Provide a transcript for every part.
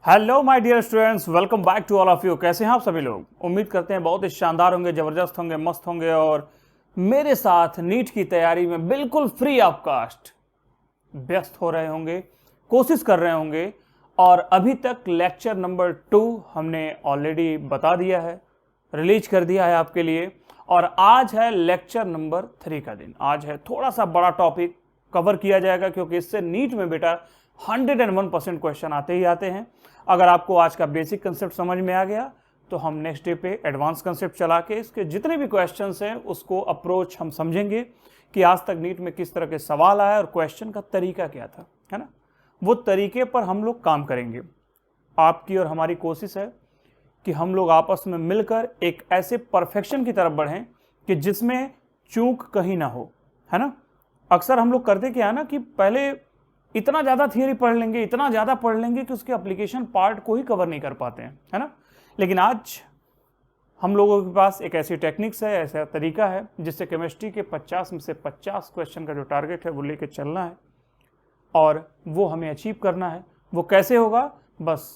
Hello my dear students, welcome back to all of you. कैसे हैं आप सभी लोग? उम्मीद करते हैं बहुत ही शानदार होंगे, जबरदस्त होंगे, मस्त होंगे और मेरे साथ नीट की तैयारी में बिल्कुल फ्री ऑफ कास्ट व्यस्त हो रहे होंगे, कोशिश कर रहे होंगे। और अभी तक लेक्चर नंबर 2 हमने ऑलरेडी बता दिया है, रिलीज कर दिया है आपके लिए। और आज है लेक्चर नंबर 3 का दिन। आज है थोड़ा सा बड़ा टॉपिक कवर किया जाएगा, क्योंकि इससे नीट में बेटा 101% क्वेश्चन आते ही आते हैं। अगर आपको आज का बेसिक कंसेप्ट समझ में आ गया तो हम नेक्स्ट डे पे एडवांस कंसेप्ट चला के इसके जितने भी क्वेश्चंस हैं उसको अप्रोच हम समझेंगे कि आज तक नीट में किस तरह के सवाल आया और क्वेश्चन का तरीका क्या था, है ना। वो तरीके पर हम लोग काम करेंगे। आपकी और हमारी कोशिश है कि हम लोग आपस में मिलकर एक ऐसे परफेक्शन की तरफ बढ़ें कि जिसमें चूक कहीं ना हो, है ना। अक्सर हम लोग करते क्या है ना कि पहले इतना ज़्यादा थियरी पढ़ लेंगे, इतना ज़्यादा पढ़ लेंगे कि उसके एप्लीकेशन पार्ट को ही कवर नहीं कर पाते हैं, है ना। लेकिन आज हम लोगों के पास एक ऐसी टेक्निक्स है, ऐसा तरीका है जिससे केमिस्ट्री के 50 में से 50 क्वेश्चन का जो टारगेट है वो लेके चलना है और वो हमें अचीव करना है। वो कैसे होगा? बस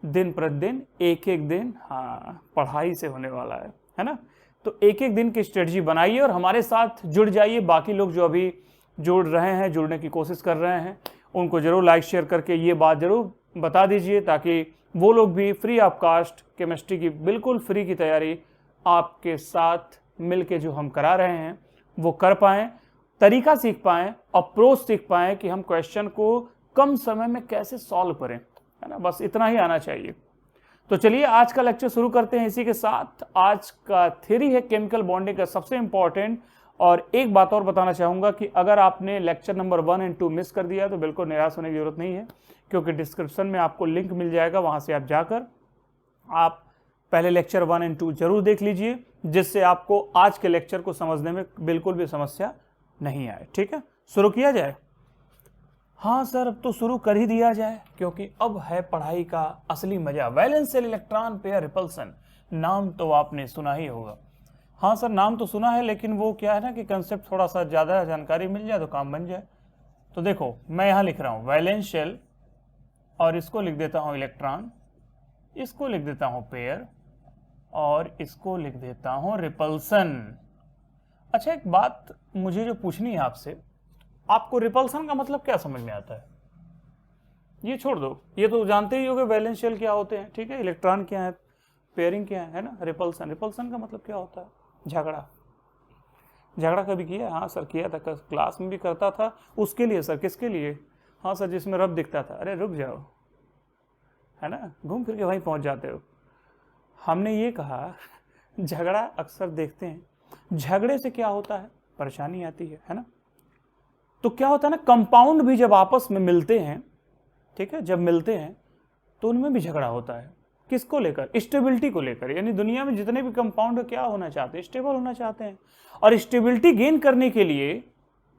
दिन प्रतिदिन, एक एक दिन, हाँ, पढ़ाई से होने वाला है ना। तो एक एक दिन की स्ट्रेटजी बनाइए और हमारे साथ जुड़ जाइए। बाकी लोग जो अभी जुड़ रहे हैं, जुड़ने की कोशिश कर रहे हैं, उनको जरूर लाइक शेयर करके ये बात जरूर बता दीजिए, ताकि वो लोग भी फ्री ऑफ कास्ट केमिस्ट्री की बिल्कुल फ्री की तैयारी आपके साथ मिलके जो हम करा रहे हैं वो कर पाएँ, तरीका सीख पाएँ, अप्रोच सीख पाएँ कि हम क्वेश्चन को कम समय में कैसे सॉल्व करें, है ना। बस इतना ही आना चाहिए। तो चलिए आज का लेक्चर शुरू करते हैं। इसी के साथ आज का थ्योरी है केमिकल बॉन्डिंग का सबसे इंपॉर्टेंट। और एक बात और बताना चाहूँगा कि अगर आपने लेक्चर नंबर 1 और 2 मिस कर दिया तो बिल्कुल निराश होने की जरूरत नहीं है, क्योंकि डिस्क्रिप्शन में आपको लिंक मिल जाएगा, वहाँ से आप जाकर आप पहले लेक्चर 1 और 2 जरूर देख लीजिए, जिससे आपको आज के लेक्चर को समझने में बिल्कुल भी समस्या नहीं आए। ठीक है, शुरू किया जाए। हाँ सर, अब तो शुरू कर ही दिया जाए, क्योंकि अब है पढ़ाई का असली मजा। Valence shell electron pair repulsion, नाम तो आपने सुना ही होगा। हाँ सर, नाम तो सुना है, लेकिन वो क्या है ना कि कंसेप्ट थोड़ा सा ज़्यादा जानकारी मिल जाए तो काम बन जाए। तो देखो, मैं यहाँ लिख रहा हूँ वैलेंस शेल, और इसको लिख देता हूँ इलेक्ट्रॉन, इसको लिख देता हूँ पेयर, और इसको लिख देता हूँ रिपल्सन। अच्छा, एक बात मुझे जो पूछनी है आपसे, आपको रिपल्सन का मतलब क्या समझ में आता है? ये छोड़ दो, ये तो जानते ही होगे वैलेंस शेल क्या होते हैं, ठीक है, इलेक्ट्रॉन क्या है, पेयरिंग क्या है ना। रिपल्सन, रिपल्सन का मतलब क्या होता है? झगड़ा। झगड़ा कभी किया? हाँ सर किया था, क्लास में भी करता था। उसके लिए सर, किसके लिए? हाँ सर, जिसमें रब दिखता था। अरे रुक जाओ, है ना, घूम फिर के वहीं पहुंच जाते हो। हमने ये कहा झगड़ा अक्सर देखते हैं, झगड़े से क्या होता है? परेशानी आती है ना। तो क्या होता है ना, कंपाउंड भी जब आपस में मिलते हैं, ठीक है, जब मिलते हैं तो उनमें भी झगड़ा होता है। किसको लेकर? स्टेबिलिटी को लेकर। यानी दुनिया में जितने भी कंपाउंड क्या होना चाहते हैं? स्टेबल होना चाहते हैं। और स्टेबिलिटी गेन करने के लिए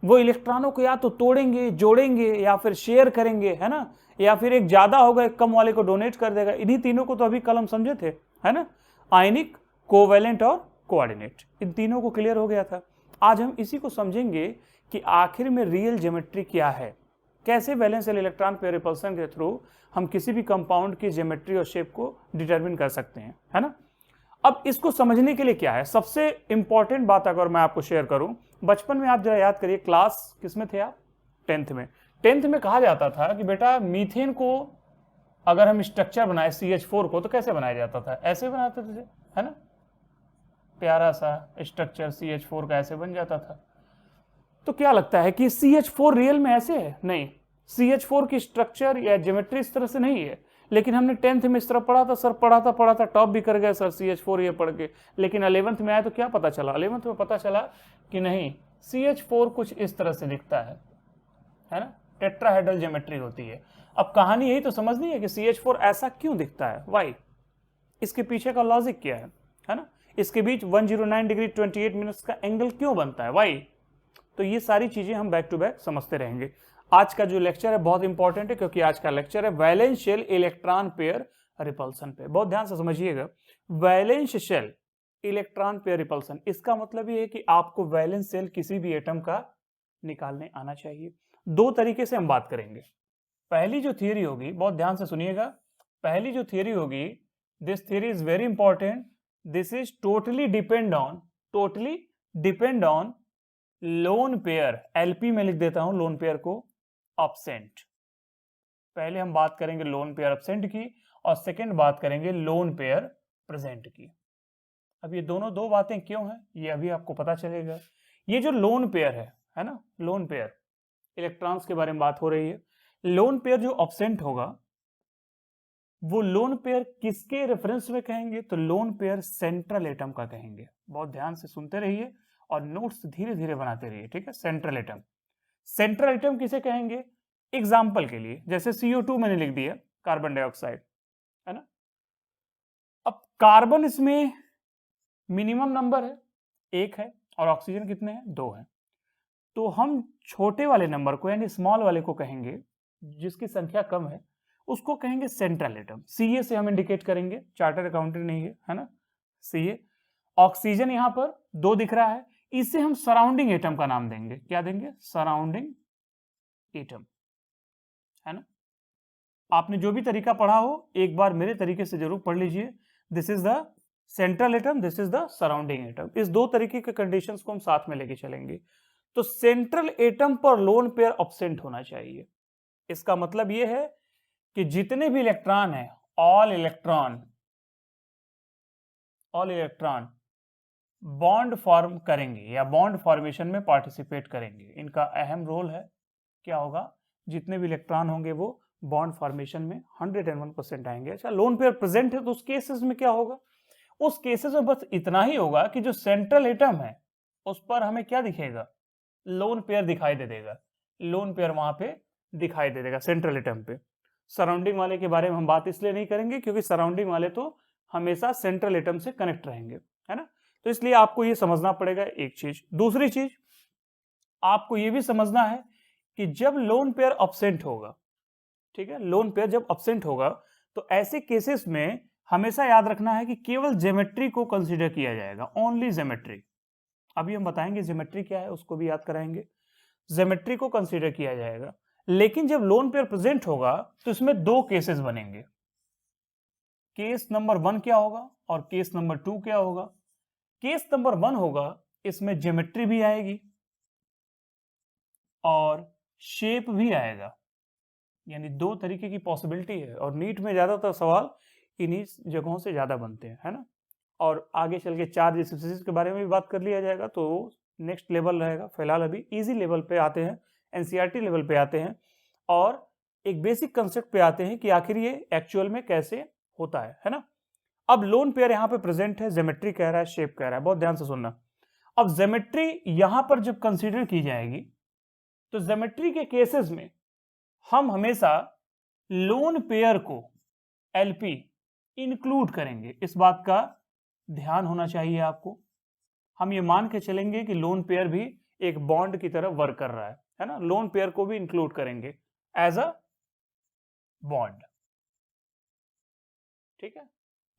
वो इलेक्ट्रॉनों को या तो तोड़ेंगे, जोड़ेंगे, या फिर शेयर करेंगे, है ना, या फिर एक ज्यादा होगा एक कम वाले को डोनेट कर देगा। इन्हीं तीनों को तो अभी कल हम समझे थे, है ना, आयनिक, कोवैलेंट और कोऑर्डिनेट। इन तीनों को क्लियर हो गया था। आज हम इसी को समझेंगे कि आखिर में रियल ज्योमेट्री क्या है, कैसे valence shell electron pair repulsion के थ्रू हम किसी भी कंपाउंड की ज्योमेट्री और शेप को डिटरमिन कर सकते हैं, है ना। अब इसको समझने के लिए क्या है, सबसे इंपॉर्टेंट बात अगर मैं आपको शेयर करूं, बचपन में आप जरा याद करिए, क्लास किस में थे आप? 10th में। 10th में कहा जाता था कि बेटा मीथेन को अगर हम स्ट्रक्चर बनाए CH4 को तो कैसे बनाया जाता था? ऐसे बनाते थे, है ना, प्यारा सा स्ट्रक्चर CH4 का ऐसे बन जाता था। तो क्या लगता है कि CH4 रियल में ऐसे है? नहीं, CH4 की स्ट्रक्चर या ज्योमेट्री इस तरह से नहीं है। लेकिन हमने 10th में इस तरह पढ़ा था सर, पढ़ा था टॉप भी कर गए सर CH4 ये पढ़ के। लेकिन 11th में आया तो क्या पता चला? 11th में पता चला कि नहीं, CH4 कुछ इस तरह से दिखता है ना, टेट्राहेड्रल ज्योमेट्री होती है। अब कहानी यही तो समझनी है कि CH4 ऐसा क्यों दिखता है, वाई, इसके पीछे का लॉजिक क्या है ना, इसके बीच 109 डिग्री 28 मिनट्स का एंगल क्यों बनता है, वाई। तो ये सारी चीजें हम बैक टू बैक समझते रहेंगे। आज का जो लेक्चर है बहुत इंपॉर्टेंट है, क्योंकि आज का लेक्चर है valence shell electron pair repulsion पे। बहुत ध्यान से समझिएगा, valence shell electron pair repulsion, इसका मतलब ये है कि आपको वैलेंस शेल किसी भी एटम का निकालने आना चाहिए। दो तरीके से हम बात करेंगे। पहली जो थियरी होगी, बहुत ध्यान से सुनिएगा, पहली जो थियरी होगी, this theory is very important, this is totally depend on lone pair, LP में लिख देता हूं लोन पेयर को, एब्सेंट। पहले हम बात करेंगे लोन पेयर एब्सेंट की, और सेकंड बात करेंगे लोन पेयर प्रेजेंट की। अब ये दोनों दो बातें क्यों हैं, ये अभी आपको पता चलेगा। ये जो लोन पेयर है ना, लोन पेयर, इलेक्ट्रॉन्स के बारे में बात हो रही है। लोन पेयर जो एब्सेंट होगा, वो लोन पेयर किसके रेफरेंस में कहेंगे, तो लोन पेयर सेंट्रल एटम का कहेंगे। बहुत ध्यान से सुनते रहिए और नोट्स धीरे धीरे बनाते रहिए, ठीक है। सेंट्रल एटम, सेंट्रल एटम किसे कहेंगे, एग्जाम्पल के लिए जैसे CO2 मैंने लिख दिया, कार्बन डाइऑक्साइड, है ना। अब कार्बन इसमें मिनिमम नंबर है, 1 है, और ऑक्सीजन कितने हैं, 2 हैं। तो हम छोटे वाले नंबर को यानी स्मॉल वाले को कहेंगे, जिसकी संख्या कम है, उसको कहेंगे सेंट्रल एटम। CA से हम इंडिकेट करेंगे, चार्टर्ड अकाउंटेंट नहीं है ना, CA। ऑक्सीजन यहां पर 2 दिख रहा है, इसे हम सराउंडिंग एटम का नाम देंगे, क्या देंगे, सराउंडिंग एटम, है ना। आपने जो भी तरीका पढ़ा हो, एक बार मेरे तरीके से जरूर पढ़ लीजिए। This is the central atom, this is the surrounding atom. इस दो तरीके के कंडीशंस को हम साथ में लेके चलेंगे। तो सेंट्रल एटम पर लोन पेयर एब्सेंट होना चाहिए। इसका मतलब यह है कि जितने भी इलेक्ट्रॉन हैं, ऑल इलेक्ट्रॉन बॉन्ड फॉर्म करेंगे या बॉन्ड फॉर्मेशन में पार्टिसिपेट करेंगे। इनका अहम रोल है। क्या होगा, जितने भी इलेक्ट्रॉन होंगे वो बॉन्ड फॉर्मेशन में 101% आएंगे। अच्छा, लोन पेयर प्रेजेंट है तो उस केसेस में क्या होगा, उस केसेस में बस इतना ही होगा कि जो सेंट्रल एटम है उस पर हमें क्या दिखेगा, लोन पेयर दिखाई दे देगा। लोन पेयर वहां पे दिखाई दे देगा सेंट्रल एटम पे। सराउंडिंग वाले के बारे में हम बात इसलिए नहीं करेंगे क्योंकि सराउंडिंग वाले तो हमेशा सेंट्रल एटम से कनेक्ट रहेंगे, है ना। तो इसलिए आपको ये समझना पड़ेगा एक चीज। दूसरी चीज आपको ये भी समझना है कि जब लोन पेयर एब्सेंट होगा, ठीक है, लोन पेयर जब एब्सेंट होगा तो ऐसे केसेस में हमेशा याद रखना है कि केवल ज्योमेट्री को कंसीडर किया जाएगा, ओनली ज्योमेट्री। अभी हम बताएंगे ज्योमेट्री क्या है, उसको भी याद कराएंगे। ज्योमेट्री को कंसीडर किया जाएगा। लेकिन जब लोन पेयर प्रेजेंट होगा तो इसमें 2 केसेस बनेंगे। केस नंबर 1 क्या होगा और केस नंबर 2 क्या होगा। केस नंबर 1 होगा, इसमें ज्योमेट्री भी आएगी और शेप भी आएगा, यानी 2 तरीके की पॉसिबिलिटी है। और नीट में ज्यादातर सवाल इन्हीं जगहों से ज्यादा बनते हैं, है ना। और आगे चल के चार्ज स्पीसीज के बारे में भी बात कर लिया जाएगा, तो नेक्स्ट लेवल रहेगा। फिलहाल अभी इजी लेवल पे आते हैं, एनसीईआरटी लेवल पे आते हैं, और एक बेसिक कंसेप्ट पे आते हैं कि आखिर ये एक्चुअल में कैसे होता है ना। अब लोन पेयर यहां पे प्रेजेंट है, ज्योमेट्री कह रहा है, शेप कह रहा है, बहुत ध्यान से सुनना। अब ज्योमेट्री यहां पर जब कंसीडर की जाएगी तो ज्योमेट्री के केसेस में हम हमेशा लोन पेयर को एलपी इंक्लूड करेंगे। इस बात का ध्यान होना चाहिए आपको। हम ये मान के चलेंगे कि लोन पेयर भी एक बॉन्ड की तरह वर्क कर रहा है ना। लोन पेयर को भी इंक्लूड करेंगे एज अ बॉन्ड, ठीक है।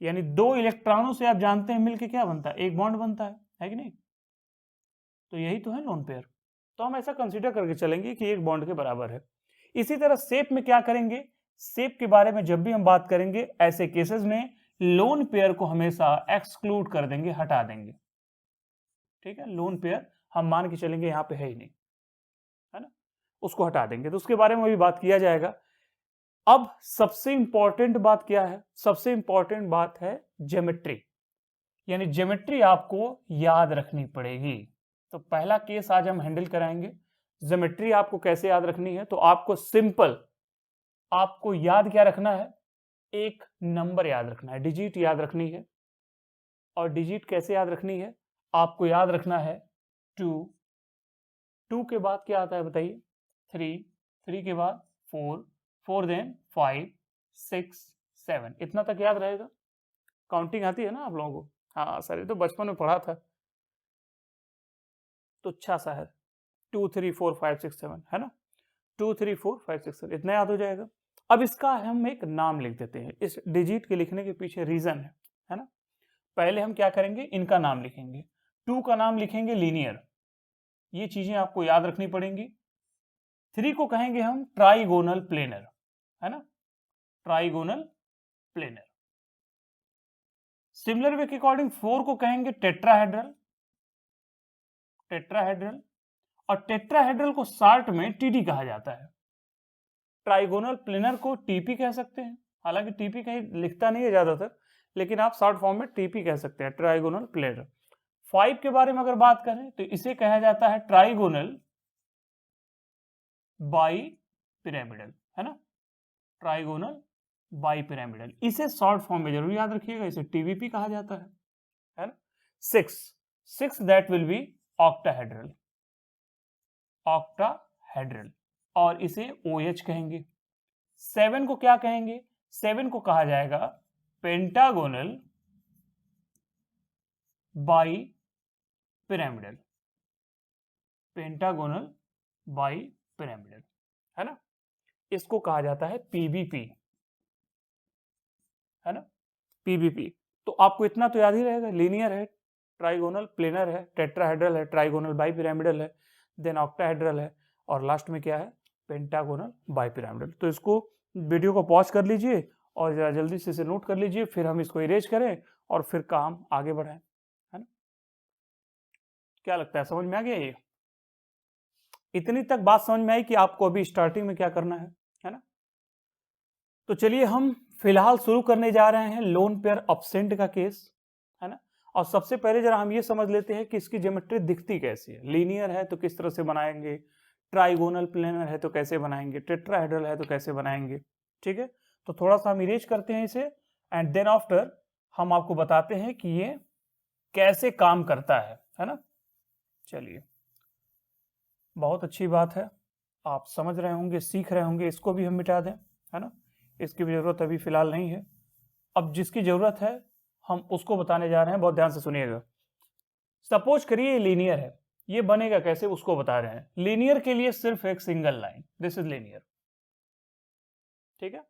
यानी 2 इलेक्ट्रॉनों से आप जानते हैं मिलके क्या बनता है, एक बॉन्ड बनता है कि नहीं। तो यही तो है लोन पेयर। तो हम ऐसा कंसीडर करके चलेंगे कि एक बॉन्ड के बराबर है। इसी तरह शेप में क्या करेंगे, शेप के बारे में जब भी हम बात करेंगे ऐसे केसेस में लोन पेयर को हमेशा एक्सक्लूड कर देंगे, हटा देंगे, ठीक है। लोन पेयर हम मान के चलेंगे यहां पे है ही नहीं, है ना, उसको हटा देंगे। तो उसके बारे में भी बात किया जाएगा। अब सबसे इंपॉर्टेंट बात क्या है, सबसे इंपॉर्टेंट बात है ज्योमेट्री, यानी ज्योमेट्री आपको याद रखनी पड़ेगी। तो पहला केस आज हम हैंडल कराएंगे। ज्योमेट्री आपको कैसे याद रखनी है, तो आपको सिंपल, आपको याद क्या रखना है, एक नंबर याद रखना है, डिजिट याद रखनी है। और डिजिट कैसे याद रखनी है, आपको याद रखना है 2, 2 के बाद क्या आता है बताइए, 3, 3 के बाद 4, 4 देन 5, 6, 7, इतना तक याद रहेगा। काउंटिंग आती है ना आप लोगों को, हाँ सर ये तो बचपन में पढ़ा था, तो अच्छा सा है। 2, 3, 4, 5, 6, 7, है ना, 2, 3, 4, 5, 6, 7 इतना याद हो जाएगा। अब इसका हम एक नाम लिख देते हैं। इस डिजिट के लिखने के पीछे रीजन है ना। पहले हम क्या करेंगे, इनका नाम लिखेंगे। 2 का नाम लिखेंगे लीनियर, ये चीजें आपको याद रखनी पड़ेंगी। 3 को कहेंगे हम ट्राइगोनल प्लेनर, है ना, ट्राइगोनल प्लेनर। सिमिलर वे के अकॉर्डिंग 4 को कहेंगे टेट्राहेड्रल, टेट्राहेड्रल, और टेट्राहेड्रल को शार्ट में टीडी कहा जाता है। ट्राइगोनल प्लेनर को टीपी कह सकते हैं, हालांकि टीपी कहीं लिखता नहीं है ज्यादातर, लेकिन आप शॉर्ट फॉर्म में टीपी कह सकते हैं, ट्राइगोनल प्लेनर। 5 के बारे में अगर बात करें तो इसे कहा जाता है ट्राइगोनल बाई पिरामिडल, है ना, ट्राइगोनल बाई पिरामिडल। इसे शॉर्ट फॉर्म में जरूर याद रखिएगा, इसे टीवीपी कहा जाता है ना। 6 that will be octahedral, octahedral, और इसे OH कहेंगे। 7 को क्या कहेंगे? 7 को कहा जाएगा pentagonal bi pyramidal, pentagonal bi pyramidal, है ना। इसको कहा जाता है पीबीपी, है ना, पीबीपी। तो आपको इतना तो याद ही रहेगा, लीनियर है, ट्राइगोनल प्लेनर है, टेट्राहेड्रल है, ट्राइगोनल बाई पिरामिडल है, देन ऑक्टाहेड्रल है, और लास्ट में क्या है? Pentagonal bi pyramidal. तो इसको वीडियो को पॉज कर लीजिए और जरा जल्दी से इसे नोट कर लीजिए, फिर हम इसको इरेज करें और फिर काम आगे बढ़ाएं, है ना। क्या लगता है, समझ में आ गया ये? इतनी तक बात समझ में आई कि आपको अभी स्टार्टिंग में क्या करना है ना। तो चलिए हम फिलहाल शुरू करने जा रहे हैं लोन पेयर एब्सेंट का केस, है ना। और सबसे पहले जरा हम ये समझ लेते हैं कि इसकी ज्योमेट्री दिखती कैसी है। लीनियर है तो किस तरह से बनाएंगे, ट्राइगोनल प्लेनर है तो कैसे बनाएंगे, टेट्राहेड्रल है तो कैसे बनाएंगे, ठीक है। तो थोड़ा सा हम इरेज करते हैं इसे, एंड देन आफ्टर हम आपको बताते हैं कि ये कैसे काम करता है ना। चलिए, बहुत अच्छी बात है, आप समझ रहे होंगे, सीख रहे होंगे। इसको भी हम मिटा दें, है ना, इसकी भी जरूरत अभी फिलहाल नहीं है। अब जिसकी जरूरत है हम उसको बताने जा रहे हैं, बहुत ध्यान से सुनिएगा। सपोज करिए ये लीनियर है, ये बनेगा कैसे उसको बता रहे हैं। लीनियर के लिए सिर्फ एक single line, this is linear, ठीक है,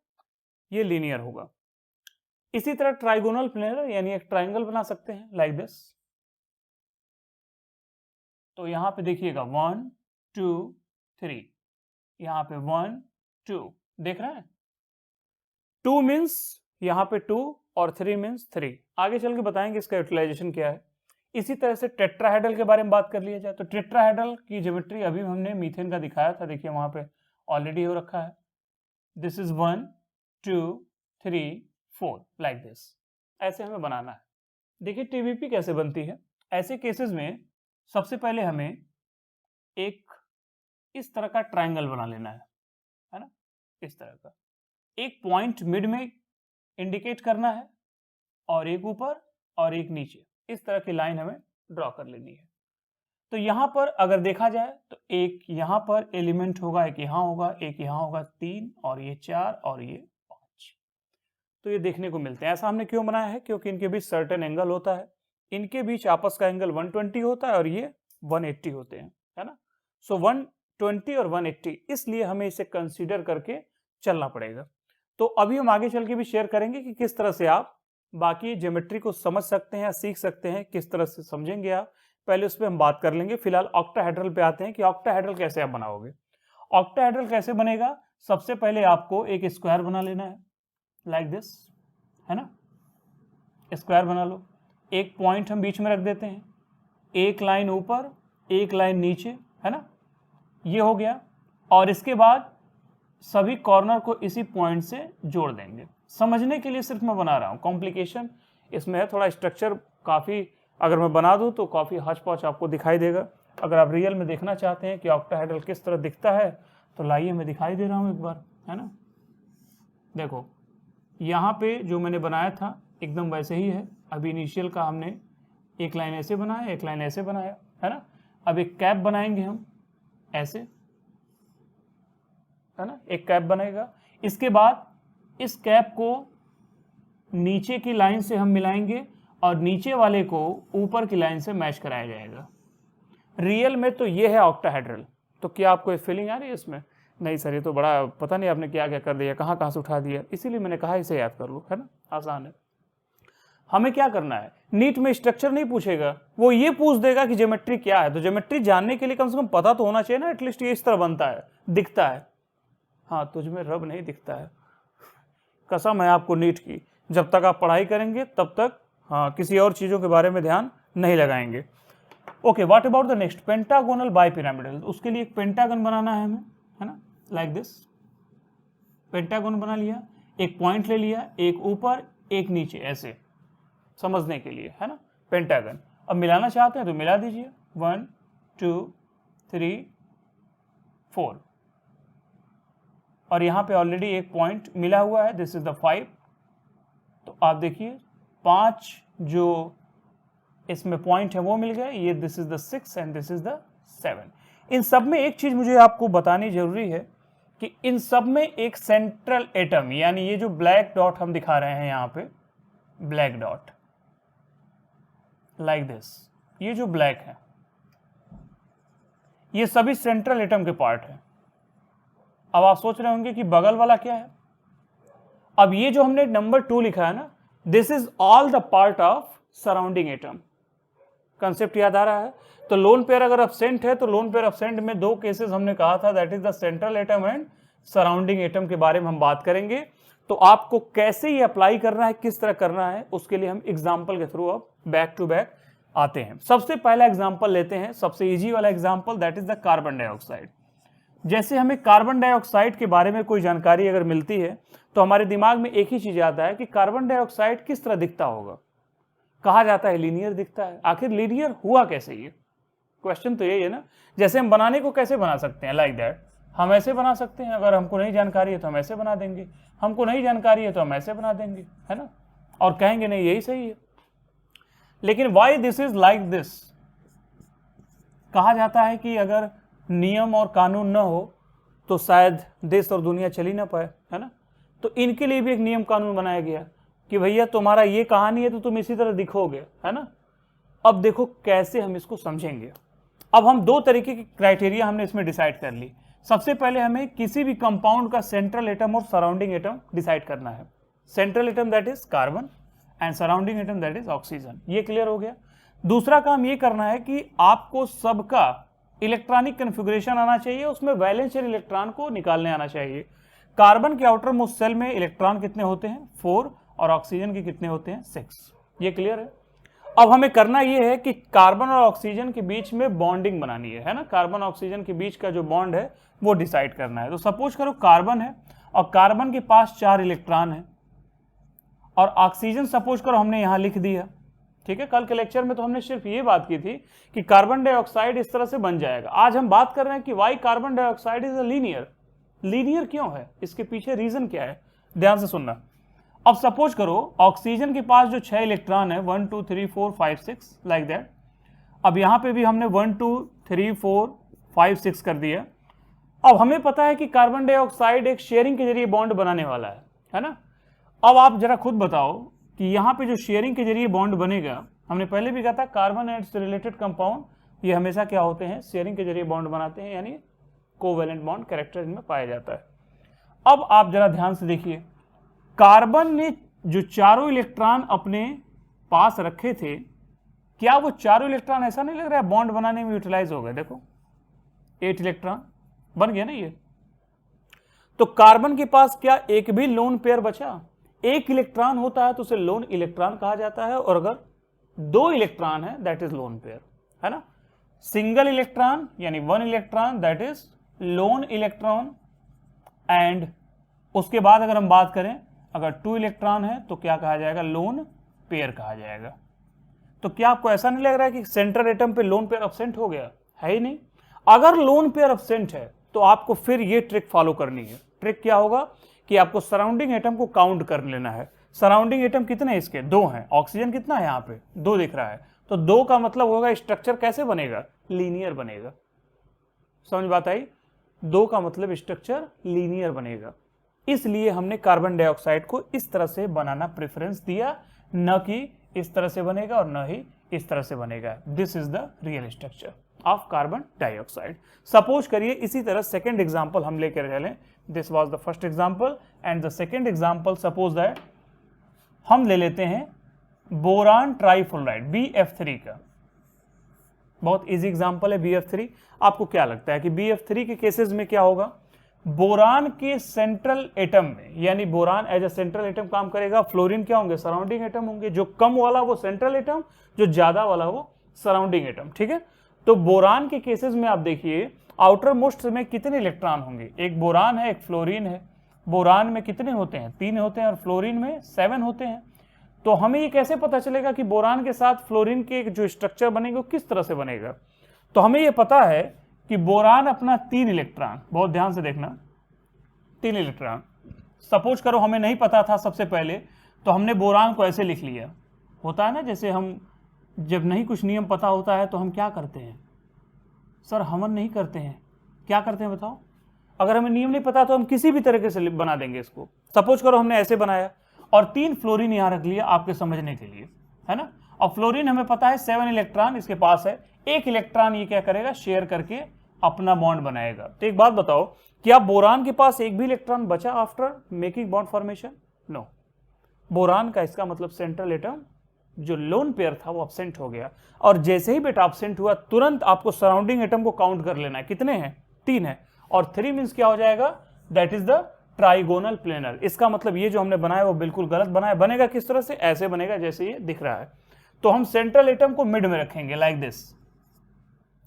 ये लीनियर होगा। इसी तरह ट्राइगोनल प्लेनर यानी एक ट्राइंगल बना सकते हैं लाइक दिस। तो यहां पे देखिएगा 1 2 3, यहां पे 1 2, देख रहे हैं, 2 मीन्स यहां पे 2 और 3 मीन्स 3। आगे चल के बताएंगे इसका यूटिलाइजेशन क्या है। इसी तरह से टेट्राहेड्रल के बारे में बात कर लिया जाए तो टेट्राहेड्रल की ज्योमेट्री अभी हमने मीथेन का दिखाया था, देखिए वहां पे ऑलरेडी हो रखा है। दिस इज 1 2 3 4 लाइक दिस, ऐसे हमें बनाना है। देखिए टीवीपी कैसे बनती है। ऐसे केसेस में सबसे पहले हमें एक इस तरह का ट्राइंगल बना लेना है ना, इस तरह का। एक पॉइंट मिड में इंडिकेट करना है और एक ऊपर और एक नीचे, इस तरह की लाइन हमें ड्रॉ कर लेनी है। तो यहां पर अगर देखा जाए तो एक यहां पर एलिमेंट होगा, एक यहां होगा, एक यहां होगा, 3 और ये 4 और ये 5। तो ये देखने को मिलते हैं। ऐसा हमने क्यों बनाया है? क्योंकि इनके बीच सर्टेन एंगल होता है, इनके बीच आपस का एंगल 120 होता है और ये 180 होते हैं, है ना। सो 120 और 180, इसलिए हमें इसे कंसीडर करके चलना पड़ेगा। तो अभी हम आगे चल के भी शेयर करेंगे कि किस तरह से आप बाकी ज्योमेट्री को समझ सकते हैं या सीख सकते हैं, किस तरह से समझेंगे आप, पहले उस पर हम बात कर लेंगे। फिलहाल ऑक्टाहेड्रल पे आते हैं कि ऑक्टाहेड्रल कैसे आप बनाओगे। ऑक्टाहेड्रल कैसे बनेगा? सबसे पहले आपको एक स्क्वायर बना लेना है लाइक दिस, है ना। स्क्वायर बना लो, एक पॉइंट हम बीच में रख देते हैं, एक लाइन ऊपर एक लाइन नीचे, है ना, ये हो गया। और इसके बाद सभी कॉर्नर को इसी पॉइंट से जोड़ देंगे। समझने के लिए सिर्फ मैं बना रहा हूं, कॉम्प्लिकेशन इसमें है थोड़ा, स्ट्रक्चर काफ़ी अगर मैं बना दूं तो काफ़ी हच पच आपको दिखाई देगा। अगर आप रियल में देखना चाहते हैं कि ऑक्टाहेड्रल किस तरह दिखता है तो लाइए मैं दिखाई दे रहा हूं एक बार, है ना। देखो यहाँ पे जो मैंने बनाया था एकदम वैसे ही है। अभी इनिशियल का हमने एक लाइन ऐसे बनाया, एक लाइन ऐसे बनाया, है ना। अब एक कैप बनाएंगे हम ऐसे, है ना, एक कैप बनेगा। इसके बाद इस कैप को नीचे की लाइन से हम मिलाएंगे और नीचे वाले को ऊपर की लाइन से मैच कराया जाएगा। रियल में तो ये है ऑक्टाहेड्रल। तो क्या आपको फीलिंग आ रही है इसमें? नहीं सर, ये तो बड़ा पता नहीं आपने क्या क्या कर दिया, कहाँ कहाँ से उठा दिया, इसीलिए मैंने कहा इसे याद कर लो, है ना, आसान है। हमें क्या करना है, नीट में स्ट्रक्चर नहीं पूछेगा, वो ये पूछ देगा कि ज्योमेट्री क्या है। तो ज्योमेट्री जानने के लिए कम से कम पता तो होना चाहिए ना, एटलीस्ट ये इस तरह बनता है, दिखता है। हाँ, तुझ में रब नहीं दिखता है, कसम है आपको नीट की। जब तक आप पढ़ाई करेंगे तब तक हाँ किसी और चीज़ों के बारे में ध्यान नहीं लगाएंगे। Okay, what about the next, pentagonal bipyramidal. उसके लिए एक पेंटागन बनाना है हमें, है ना, लाइक दिस। पेंटागन बना लिया, एक पॉइंट ले लिया, एक ऊपर एक नीचे, ऐसे समझने के लिए, है ना, पेंटागन। अब मिलाना चाहते हैं तो मिला दीजिए, 1 2 3 4, और यहाँ पे ऑलरेडी एक पॉइंट मिला हुआ है, दिस इज द 5। तो आप देखिए 5 जो इसमें पॉइंट है वो मिल गए, ये this is the 6 and this is the 7। इन सब में एक चीज मुझे आपको बतानी जरूरी है कि इन सब में एक सेंट्रल एटम, यानी ये जो ब्लैक डॉट हम दिखा रहे हैं यहाँ पे, ब्लैक डॉट लाइक दिस, ये जो ब्लैक है ये सभी सेंट्रल एटम के पार्ट है। अब आप सोच रहे होंगे कि बगल वाला क्या है। अब ये जो हमने नंबर 2 लिखा है ना, this is all the part of surrounding atom. Concept याद आ रहा है? तो लोन पेयर अगर एब्सेंट है तो लोन पेयर एब्सेंट में 2 केसेस हमने कहा था, that is the central atom and surrounding atom के बारे में हम बात करेंगे। तो आपको कैसे ये अप्लाई करना है, किस तरह करना है, उसके लिए हम एग्जाम्पल के थ्रू अब बैक टू बैक आते हैं। सबसे पहला एग्जाम्पल लेते हैं, सबसे इजी वाला example, that is the carbon dioxide. जैसे हमें कार्बन डाइऑक्साइड के बारे में कोई जानकारी अगर मिलती है तो हमारे दिमाग में एक ही चीज आता है कि कार्बन डाइऑक्साइड किस तरह दिखता होगा। कहा जाता है लीनियर दिखता है। आखिर लीनियर हुआ कैसे? ये क्वेश्चन तो यही है ना। जैसे हम बनाने को कैसे बना सकते हैं, लाइक दैट, हम ऐसे बना सकते हैं, अगर हमको नहीं जानकारी है तो हम ऐसे बना देंगे, हमको नहीं जानकारी है तो हम ऐसे बना देंगे, है ना, और कहेंगे नहीं यही सही है। लेकिन why this is like this? कहा जाता है कि अगर नियम और कानून न हो तो शायद देश और दुनिया चल ही ना पाए, है ना। तो इनके लिए भी एक नियम कानून बनाया गया कि भैया तुम्हारा ये कहानी है तो तुम इसी तरह दिखोगे, है ना। अब देखो कैसे हम इसको समझेंगे। अब हम 2 तरीके की क्राइटेरिया हमने इसमें डिसाइड कर ली। सबसे पहले हमें किसी भी कंपाउंड का सेंट्रल एटम और सराउंडिंग एटम डिसाइड करना है। Central atom that is carbon and surrounding atom that is oxygen. ये क्लियर हो गया। दूसरा काम ये करना है कि आपको सबका इलेक्ट्रॉनिक कन्फिगरेशन आना चाहिए, उसमें वैलेंस शेयर इलेक्ट्रॉन को निकालने आना चाहिए। कार्बन के आउटर मोस्ट सेल में इलेक्ट्रॉन कितने होते हैं? 4, और ऑक्सीजन के कितने होते हैं? 6। ये क्लियर है। अब हमें करना ये है कि कार्बन और ऑक्सीजन के बीच में बॉन्डिंग बनानी है ना। कार्बन ऑक्सीजन के बीच का जो बॉन्ड है वो डिसाइड करना है। तो सपोज करो कार्बन है और कार्बन के पास 4 इलेक्ट्रॉन है, और ऑक्सीजन सपोज करो हमने यहां लिख दिया, ठीक है। कल के लेक्चर में तो हमने सिर्फ ये बात की थी कि कार्बन डाइऑक्साइड इस तरह से बन जाएगा। आज हम बात कर रहे हैं कि why carbon dioxide is a linear. Linear क्यों है, इसके पीछे रीजन क्या है, ध्यान से सुनना। अब सपोज करो ऑक्सीजन के पास जो 6 इलेक्ट्रॉन है, 1 2 3 4 5 6 लाइक दैट। अब यहां पे भी हमने 1 2 3 4 5 6 कर दिया। अब हमें पता है कि कार्बन डाइऑक्साइड एक शेयरिंग के जरिए बॉन्ड बनाने वाला है ना। अब आप जरा खुद बताओ कि यहाँ पे जो शेयरिंग के जरिए बॉन्ड बनेगा, हमने पहले भी कहा था कार्बन एंड रिलेटेड कंपाउंड ये हमेशा क्या होते हैं, शेयरिंग के जरिए बॉन्ड बनाते हैं, यानी कोवेलेंट बॉन्ड कैरेक्टर इनमें पाया जाता है। अब आप जरा ध्यान से देखिए, कार्बन ने जो 4 इलेक्ट्रॉन अपने पास रखे थे, क्या वो 4 इलेक्ट्रॉन ऐसा नहीं लग रहा है बॉन्ड बनाने में यूटिलाइज हो गए? देखो 8 इलेक्ट्रॉन बन गया ना ये। तो कार्बन के पास क्या एक भी लोन पेयर बचा? एक इलेक्ट्रॉन होता है तो उसे लोन इलेक्ट्रॉन कहा जाता है, और अगर 2 इलेक्ट्रॉन है दैट इज लोन पेयर, है ना। सिंगल इलेक्ट्रॉन यानी 1 electron that is loan electron, and उसके बाद अगर हम बात करें अगर 2 इलेक्ट्रॉन है तो क्या कहा जाएगा? लोन पेयर कहा जाएगा। तो क्या आपको ऐसा नहीं लग रहा है कि सेंट्रल एटम पे लोन पेयर एब्सेंट हो गया? है ही नहीं। अगर लोन पेयर एब्सेंट है तो आपको फिर ये ट्रिक फॉलो करनी है। ट्रिक क्या होगा कि आपको सराउंडिंग एटम को काउंट कर लेना है। सराउंडिंग एटम कितने हैं इसके? 2 हैं। ऑक्सीजन कितना है यहाँ पे? 2 दिख रहा है। तो 2 का मतलब होगा स्ट्रक्चर कैसे बनेगा? लीनियर बनेगा। समझ बात आई? 2 का मतलब स्ट्रक्चर लीनियर बनेगा। इसलिए हमने कार्बन डाइऑक्साइड को इस तरह से बनाना प्रेफरेंस दिया, न कि इस तरह से बनेगा और न ही इस तरह से बनेगा। This is the real structure of carbon dioxide. Suppose करिए इसी तरह सेकेंड एग्जाम्पल हम लेकर चलें। This was the first example and the second example suppose that हम ले लेते हैं बोरान ट्राइफ्लोराइड BF3 का। बहुत इजी एग्जाम्पल है BF3। आपको क्या लगता है कि BF3 के केसेस में क्या होगा? बोरान के सेंट्रल एटम में, यानी boron as a central atom काम करेगा, फ्लोरीन क्या होंगे, सराउंडिंग एटम होंगे। जो कम वाला वो सेंट्रल एटम, जो ज्यादा वाला वो सराउंडिंग एटम, ठीक है। तो बोरान के केसेस में आप देखिए आउटर मोस्ट में कितने इलेक्ट्रॉन होंगे, एक बोरान है एक फ्लोरीन है। बोरान में कितने होते हैं, 3 होते हैं, और फ्लोरीन में 7 होते हैं। तो हमें ये कैसे पता चलेगा कि बोरान के साथ फ्लोरीन के जो स्ट्रक्चर बनेगा वो किस तरह से बनेगा। तो हमें ये पता है कि बोरान अपना 3 इलेक्ट्रॉन, बहुत ध्यान से देखना, 3 इलेक्ट्रॉन। सपोज करो हमें नहीं पता था सबसे पहले, तो हमने बोरान को ऐसे लिख लिया। होता है ना, जैसे हम जब नहीं कुछ नियम पता होता है तो हम क्या करते हैं, सर हमन नहीं करते हैं, क्या करते हैं बताओ। अगर हमें नियम नहीं पता तो हम किसी भी तरीके से बना देंगे इसको। सपोज करो हमने ऐसे बनाया और 3 फ्लोरीन यहां रख लिया आपके समझने के लिए, है ना। और फ्लोरीन हमें पता है 7 इलेक्ट्रॉन इसके पास है, 1 इलेक्ट्रॉन ये क्या करेगा, शेयर करके अपना बॉन्ड बनाएगा। तो एक बात बताओ, क्या बोरान के पास एक भी इलेक्ट्रॉन बचा after making bond formation? No. Boron का इसका मतलब सेंट्रल एटम जो लोन पेयर था वो एब्सेंट हो गया। और जैसे ही बेटा एब्सेंट हुआ तुरंत आपको सराउंडिंग एटम को काउंट कर लेना है, कितने हैं, 3 है। और 3 मींस क्या हो जाएगा, that is the trigonal planar. इसका मतलब ये जो हमने बनाया वो बिल्कुल गलत बनाया। बनेगा किस तरह से, ऐसे बनेगा जैसे ये दिख रहा है। तो हम सेंट्रल एटम को मिड में रखेंगे लाइक दिस,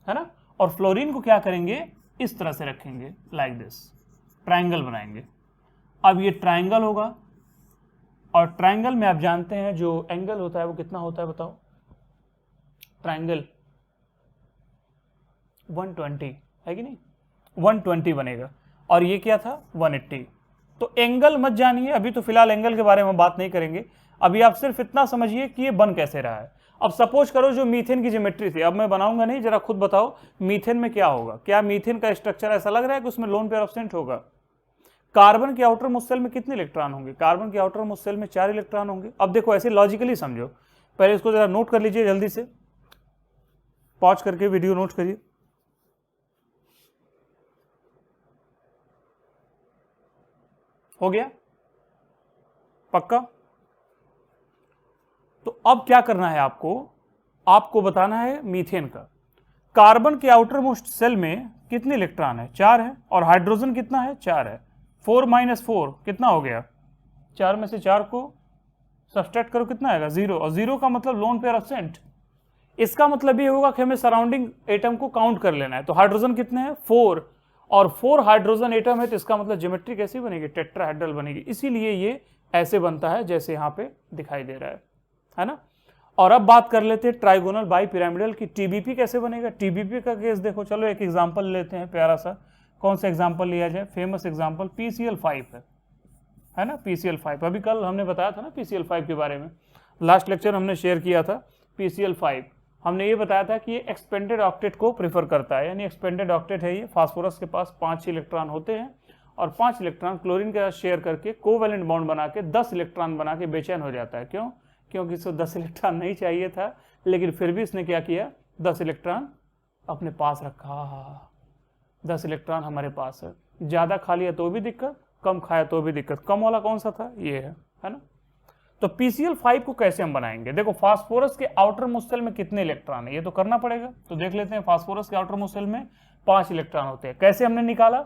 है ना, और फ्लोरीन को क्या करेंगे, इस तरह से रखेंगे लाइक दिस, ट्राइंगल बनाएंगे। अब ये ट्राइंगल होगा, और ट्राइंगल में आप जानते हैं जो एंगल होता है वो कितना होता है बताओ, ट्राइंगल 120 है कि नहीं, 120 बनेगा। और ये क्या था, 180। तो एंगल मत जानिए अभी, तो फिलहाल एंगल के बारे में बात नहीं करेंगे। अभी आप सिर्फ इतना समझिए कि ये बन कैसे रहा है। अब सपोज करो जो मीथेन की ज्योमेट्री थी, अब मैं बनाऊंगा नहीं, जरा खुद बताओ मीथेन में क्या होगा। क्या मीथेन का स्ट्रक्चर ऐसा लग रहा है कि उसमें लोन पेयर एब्सेंट होगा? कार्बन के आउटर मोस्ट सेल में कितने इलेक्ट्रॉन होंगे, कार्बन के आउटर मोस्ट सेल में 4 इलेक्ट्रॉन होंगे। अब देखो ऐसे लॉजिकली समझो, पहले इसको जरा नोट कर लीजिए, जल्दी से पॉज करके वीडियो नोट करिए। हो गया पक्का? तो अब क्या करना है आपको बताना है मीथेन का। कार्बन के आउटर मोस्ट सेल में कितने इलेक्ट्रॉन है, 4 है, और हाइड्रोजन कितना है, 4 है। 4 - 4 कितना हो गया, 4 में से 4 को सब्सट्रैक्ट करो कितना आएगा, 0। और 0 का मतलब लोन पेयर एब्सेंट। इसका मतलब ये होगा कि हमें सराउंडिंग एटम को काउंट कर लेना है। तो हाइड्रोजन कितने हैं, 4, और 4 हाइड्रोजन एटम है, तो इसका मतलब ज्योमेट्री कैसी बनेगी, टेट्राहेड्रल बनेगी। इसीलिए ये ऐसे बनता है जैसे यहाँ पे दिखाई दे रहा है ना। और अब बात कर लेते हैं ट्राइगोनल बाई पिरामिडल की, टीबीपी कैसे बनेगा। टीबीपी का केस देखो, चलो एक एग्जांपल लेते हैं प्यारा सा। कौन सा एग्जांपल लिया जाए, फेमस एग्जांपल PCl5 है ना, PCl5। अभी कल हमने बताया था ना PCl5 के बारे में, लास्ट लेक्चर हमने शेयर किया था। PCl5 हमने ये बताया था कि ये एक्सपेंडेड ऑक्टेट को प्रेफर करता है, यानी एक्सपेंडेड ऑक्टेट है ये। फास्फोरस के पास 5 इलेक्ट्रॉन होते हैं, और 5 इलेक्ट्रॉन क्लोरीन के साथ शेयर करके कोवैलेंट बॉन्ड बना के 10 इलेक्ट्रॉन बना के बेचैन हो जाता है। क्यों? क्योंकि इसको 10 इलेक्ट्रॉन नहीं चाहिए था, लेकिन फिर भी इसने क्या किया, 10 इलेक्ट्रॉन अपने पास रखा। 10 इलेक्ट्रॉन हमारे पास है, ज़्यादा खा लिया तो भी दिक्कत, कम खाया तो भी दिक्कत। कम वाला कौन सा था, ये है ना। तो PCl5 को कैसे हम बनाएंगे, देखो फास्फोरस के आउटर मोस्ट सेल में कितने इलेक्ट्रॉन है ये तो करना पड़ेगा। तो देख लेते हैं, फास्फोरस के आउटर मोस्ट सेल में 5 इलेक्ट्रॉन होते हैं। कैसे हमने निकाला,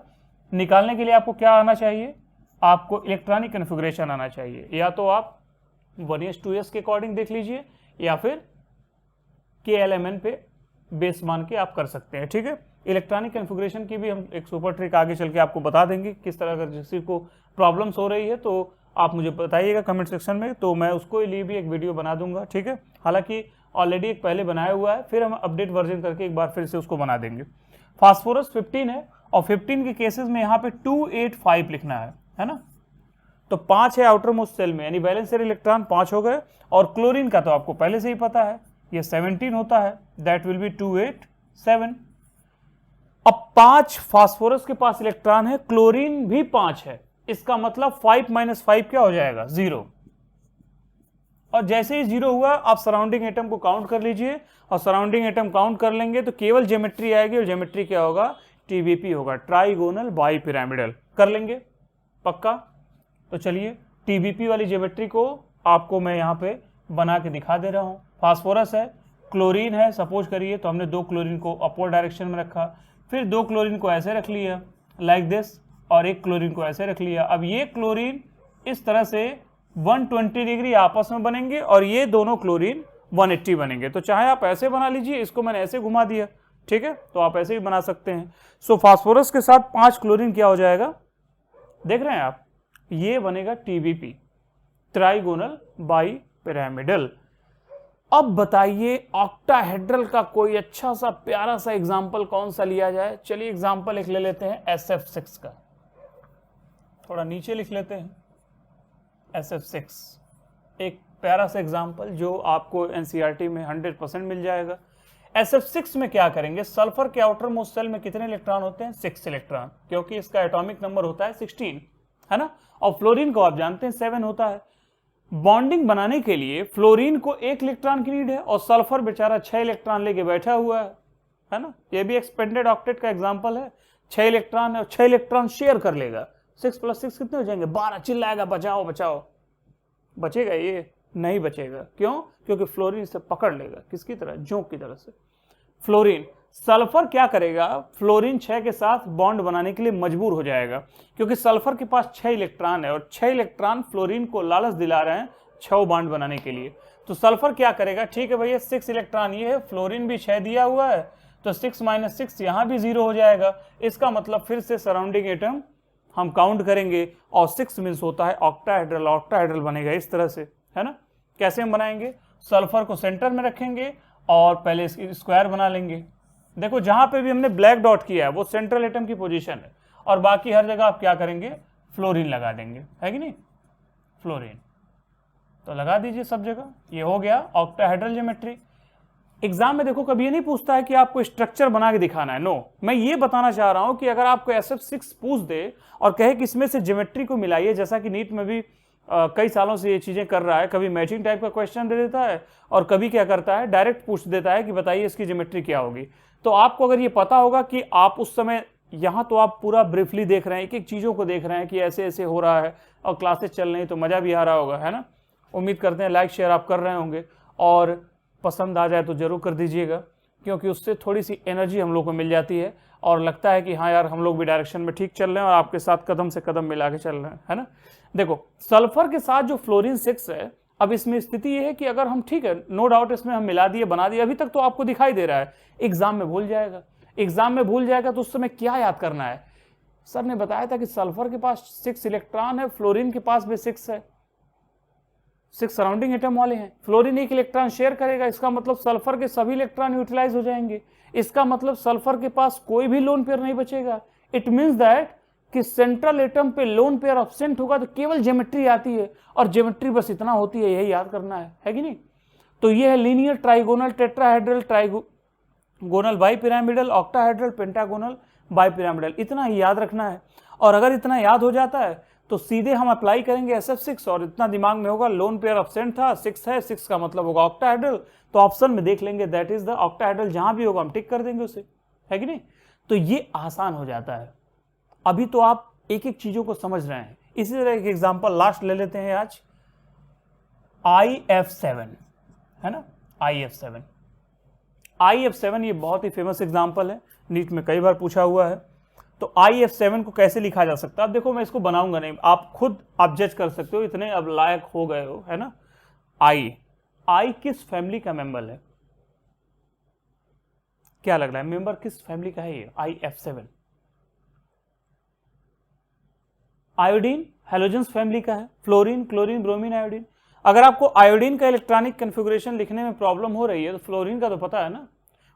निकालने के लिए आपको क्या आना चाहिए, आपको इलेक्ट्रॉनिक कन्फिगरेशन आना चाहिए। या तो आप 1s2s के अकॉर्डिंग देख लीजिए, या फिर KLMN पे बेस मान के आप कर सकते हैं, ठीक है। इलेक्ट्रॉनिक कन्फिगरेशन की भी हम एक सुपर ट्रिक आगे चल के आपको बता देंगे, किस तरह अगर किसी को प्रॉब्लम्स हो रही है तो आप मुझे बताइएगा कमेंट सेक्शन में, तो मैं उसको लिए भी एक वीडियो बना दूंगा, ठीक है। हालांकि ऑलरेडी एक पहले बनाया हुआ है, फिर हम अपडेट वर्जन करके एक बार फिर से उसको बना देंगे। फास्फोरस 15 है, और 15 के केसेस में यहाँ पे 285 लिखना है ना। तो 5 है आउटर मोस्ट सेल में, यानी बैलेंस इलेक्ट्रॉन 5 हो गए। और क्लोरीन का तो आपको पहले से ही पता है, ये 17 होता है, दैट विल बी 287। अब 5 फास्फोरस के पास इलेक्ट्रॉन है, क्लोरीन भी 5 है, इसका मतलब 5 - 5 क्या हो जाएगा, 0। और जैसे ही 0 हुआ आप सराउंडिंग एटम को काउंट कर लीजिए, और सराउंडिंग एटम काउंट कर लेंगे तो केवल ज्योमेट्री आएगी, और ज्योमेट्री क्या होगा, TBP होगा, ट्राइगोनल बाई पिरामिडल। कर लेंगे पक्का? तो चलिए TBP वाली ज्योमेट्री को आपको मैं यहाँ पे बना के दिखा दे रहा हूँ। फास्फोरस है, क्लोरीन है, सपोज करिए तो हमने 2 क्लोरीन को अपवर्ड डायरेक्शन में रखा, फिर 2 क्लोरीन को ऐसे रख लिया लाइक दिस, और एक क्लोरीन को ऐसे रख लिया। अब ये क्लोरीन इस तरह से 120 डिग्री आपस में बनेंगे और ये दोनों क्लोरीन 180 बनेंगे। तो चाहे आप ऐसे बना लीजिए, इसको मैंने ऐसे घुमा दिया, ठीक है, तो आप ऐसे भी बना सकते हैं। सो फास्फोरस के साथ 5 क्लोरीन क्या हो जाएगा, देख रहे हैं आप, ये बनेगा TBP, ट्राइगोनल बाई पिरामिडल। अब बताइए ऑक्टाहेड्रल का कोई अच्छा सा प्यारा सा एग्जाम्पल कौन सा लिया जाए। चलिए एग्जाम्पल एक ले लेते हैं SF6 का, थोड़ा नीचे लिख लेते हैं SF6, एक प्यारा सा एग्जाम्पल जो आपको NCERT में 100% मिल जाएगा। SF6 में क्या करेंगे, सल्फर के आउटर मोस्ट शेल में कितने इलेक्ट्रॉन होते हैं, 6 इलेक्ट्रॉन, क्योंकि इसका एटॉमिक नंबर होता है 16, है ना, और फ्लोरीन को आप जानते हैं 7 होता है। बॉन्डिंग बनाने के लिए फ्लोरीन को 1 इलेक्ट्रॉन की नीड है और सल्फर बेचारा 6 इलेक्ट्रॉन लेके बैठा हुआ है ना। ये भी एक्सपेंडेड ऑक्टेट का एग्जांपल है, 6 इलेक्ट्रॉन है और 6 इलेक्ट्रॉन शेयर कर लेगा। 6 + 6 कितने हो जाएंगे, 12। चिल्लाएगा बचाओ बचाओ, बचेगा ये नहीं बचेगा, क्यों, क्योंकि फ्लोरीन इसे पकड़ लेगा, किसकी तरह, जोंक की तरह से। फ्लोरीन, सल्फर क्या करेगा, फ्लोरीन 6 के साथ बॉन्ड बनाने के लिए मजबूर हो जाएगा, क्योंकि सल्फर के पास 6 इलेक्ट्रॉन है और 6 इलेक्ट्रॉन फ्लोरीन को लालच दिला रहे हैं 6 बॉन्ड बनाने के लिए। तो सल्फर क्या करेगा, ठीक है भैया 6 इलेक्ट्रॉन ये है, फ्लोरीन भी 6 दिया हुआ है, तो 6 - 6 यहां भी 0 हो जाएगा। इसका मतलब फिर से सराउंडिंग एटम हम काउंट करेंगे और 6 मीन्स होता है ऑक्टाहेड्रल। ऑक्टाहेड्रल बनेगा इस तरह से, है ना। कैसे हम बनाएंगे, सल्फर को सेंटर में रखेंगे और पहले इसकी स्क्वायर बना लेंगे। देखो जहां पे भी हमने ब्लैक डॉट किया है वो सेंट्रल एटम की पोजीशन है, और बाकी हर जगह आप क्या करेंगे, फ्लोरीन लगा देंगे, है कि नहीं, फ्लोरीन तो लगा दीजिए सब जगह। ये हो गया ऑक्टाहेड्रल ज्योमेट्री। एग्जाम में देखो कभी ये नहीं पूछता है कि आपको स्ट्रक्चर बना के दिखाना है, नो, मैं ये बताना चाह रहा हूं कि अगर आपको SF6 पूछ दे और कहे कि इसमें से ज्योमेट्री को मिलाइए, जैसा कि नीट में भी कई सालों से ये चीजें कर रहा है, कभी मैचिंग टाइप का क्वेश्चन दे देता है और कभी क्या करता है डायरेक्ट पूछ देता है कि बताइए इसकी ज्योमेट्री क्या होगी। तो आपको अगर ये पता होगा कि आप उस समय यहाँ तो आप पूरा ब्रीफली देख रहे हैं, एक एक चीज़ों को देख रहे हैं कि ऐसे ऐसे हो रहा है और क्लासेस चल रही हैं, तो मज़ा भी आ रहा होगा, है ना। उम्मीद करते हैं लाइक शेयर आप कर रहे होंगे और पसंद आ जाए तो ज़रूर कर दीजिएगा, क्योंकि उससे थोड़ी सी एनर्जी हम लोग को मिल जाती है और लगता है कि हाँ यार हम लोग भी डायरेक्शन में ठीक चल रहे हैं और आपके साथ कदम से कदम मिला के चल रहे हैं, है ना। देखो सल्फर के साथ जो फ्लोरीन 6 है, अब इसमें स्थिति ये है कि अगर हम, ठीक है नो डाउट इसमें हम मिला दिए बना दिए, अभी तक तो आपको दिखाई दे रहा है, एग्जाम में भूल जाएगा। एग्जाम में भूल जाएगा तो उस समय क्या याद करना है, सर ने बताया था कि सल्फर के पास 6 इलेक्ट्रॉन है, फ्लोरीन के पास भी 6 है, 6 सराउंडिंग एटम वाले हैं, फ्लोरीन 1 इलेक्ट्रॉन शेयर करेगा, इसका मतलब सल्फर के सभी इलेक्ट्रॉन यूटिलाइज हो जाएंगे, इसका मतलब सल्फर के पास कोई भी लोन पेयर नहीं बचेगा। इट मींस दैट कि सेंट्रल एटम पे लोन पेयर एब्सेंट होगा तो केवल ज्योमेट्री आती है, और ज्योमेट्री बस इतना होती है, यही याद करना है कि नहीं। तो ये है linear, trigonal, tetrahedral, trigonal bi pyramidal, octahedral, pentagonal, bi pyramidal, इतना ही याद रखना है। और अगर इतना याद हो जाता है तो सीधे हम अप्लाई करेंगे SF6 और इतना दिमाग में होगा लोन पेयर एब्सेंट था, 6 है, 6 का मतलब होगा ऑक्टाहेड्रल, तो ऑप्शन में देख लेंगे दैट इज द ऑक्टाहेड्रल, जहां भी होगा हम टिक कर देंगे उसे, है कि नहीं। तो ये आसान हो जाता है। अभी तो आप एक एक चीजों को समझ रहे हैं। इसी तरह एक एग्जांपल लास्ट ले लेते हैं आज, IF7, है ना, IF7। IF7 ये बहुत ही फेमस एग्जांपल है, नीट में कई बार पूछा हुआ है। तो IF7 को कैसे लिखा जा सकता है, अब देखो मैं इसको बनाऊंगा नहीं, आप खुद आप जज कर सकते हो, इतने अब लायक हो गए हो, है ना। आई किस फैमिली का मेंबर है, क्या लग रहा है, मेंबर किस फैमिली का है ये IF7, आयोडीन हैलोजेंस फैमिली का है, फ्लोरीन, क्लोरीन, ब्रोमीन, आयोडीन। अगर आपको आयोडीन का इलेक्ट्रॉनिक कन्फिगरेशन लिखने में प्रॉब्लम हो रही है तो फ्लोरीन का तो पता है ना।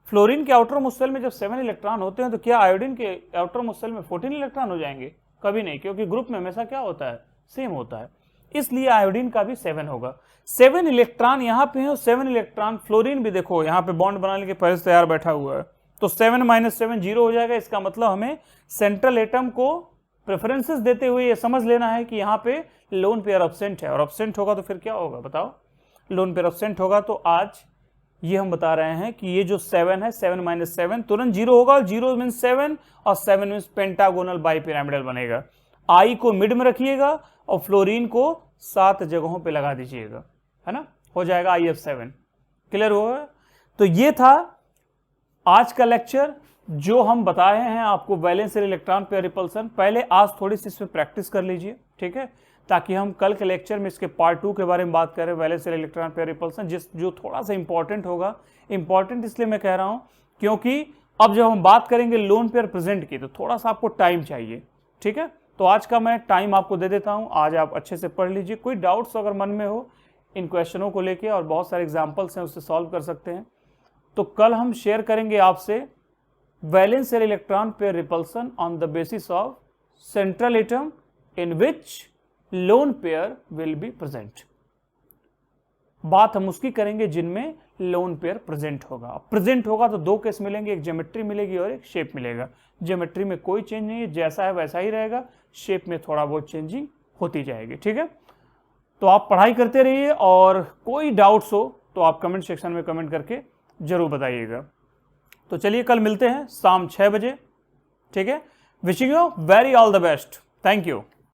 फ्लोरीन के आउटर मोस्ट शेल में जब 7 इलेक्ट्रॉन होते हैं तो क्या आयोडीन के आउटर मोस्ट शेल में 14 इलेक्ट्रॉन हो जाएंगे, कभी नहीं, क्योंकि ग्रुप में हमेशा क्या होता है, सेम होता है, इसलिए आयोडीन का भी 7 होगा। 7 इलेक्ट्रॉन यहाँ पे है और 7 इलेक्ट्रॉन फ्लोरीन भी देखो यहाँ पे बॉन्ड बनाने के पहले से तैयार बैठा हुआ है, तो 7 - 7 0 हो जाएगा। इसका मतलब हमें सेंट्रल एटम को प्रेफरेंसेस देते हुए ये समझ लेना है कि यहाँ पे लोन पेयर एब्सेंट है, और एब्सेंट होगा तो फिर क्या होगा बताओ, लोन पेयर एब्सेंट होगा। तो आज ये हम बता रहे हैं कि ये जो 7 है, 7 - 7 तुरंत 0 होगा, और 0 मीन्स 7 और 7 मीन्स पेंटागोनल बाई पिरामिडल बनेगा। आई को मिड में रखिएगा और फ्लोरीन को 7 जगहों पे लगा दीजिएगा, है ना, हो जाएगा IF7। क्लियर हुआ। तो ये था आज का लेक्चर। जो हम बताए हैं आपको वैलेंस इलेक्ट्रॉन पेयर रिपल्सन, पहले आज थोड़ी सी इसमें प्रैक्टिस कर लीजिए, ठीक है, ताकि हम कल के लेक्चर में इसके पार्ट 2 के बारे में बात करें, वैलेंस इलेक्ट्रॉन पेयर रिपल्सन, जो थोड़ा सा इंपॉर्टेंट होगा। इंपॉर्टेंट इसलिए मैं कह रहा हूं क्योंकि अब जब हम बात करेंगे लोन पेयर प्रेजेंट की तो थोड़ा सा आपको टाइम चाहिए, ठीक है। तो आज का मैं टाइम आपको दे देता हूं, आज आप अच्छे से पढ़ लीजिए। कोई डाउट्स अगर मन में हो इन क्वेश्चनों को लेके, और बहुत सारे एग्जाम्पल्स हैं उससे सॉल्व कर सकते हैं। तो कल हम शेयर करेंगे आपसे valence electron pair repulsion on the basis of central atom in which lone pair will be present. बात हम उसकी करेंगे जिनमें लोन पेयर प्रेजेंट होगा। प्रेजेंट होगा तो दो केस मिलेंगे, एक ज्योमेट्री मिलेगी और एक शेप मिलेगा। ज्योमेट्री में कोई चेंज नहीं है, जैसा है वैसा ही रहेगा, शेप में थोड़ा बहुत चेंजिंग होती जाएगी, ठीक है। तो आप पढ़ाई करते रहिए, और कोई डाउट्स हो तो आप कमेंट सेक्शन में कमेंट करके जरूर बताइएगा। तो चलिए कल मिलते हैं शाम 6 बजे, ठीक है। Wishing you very all the best, thank you.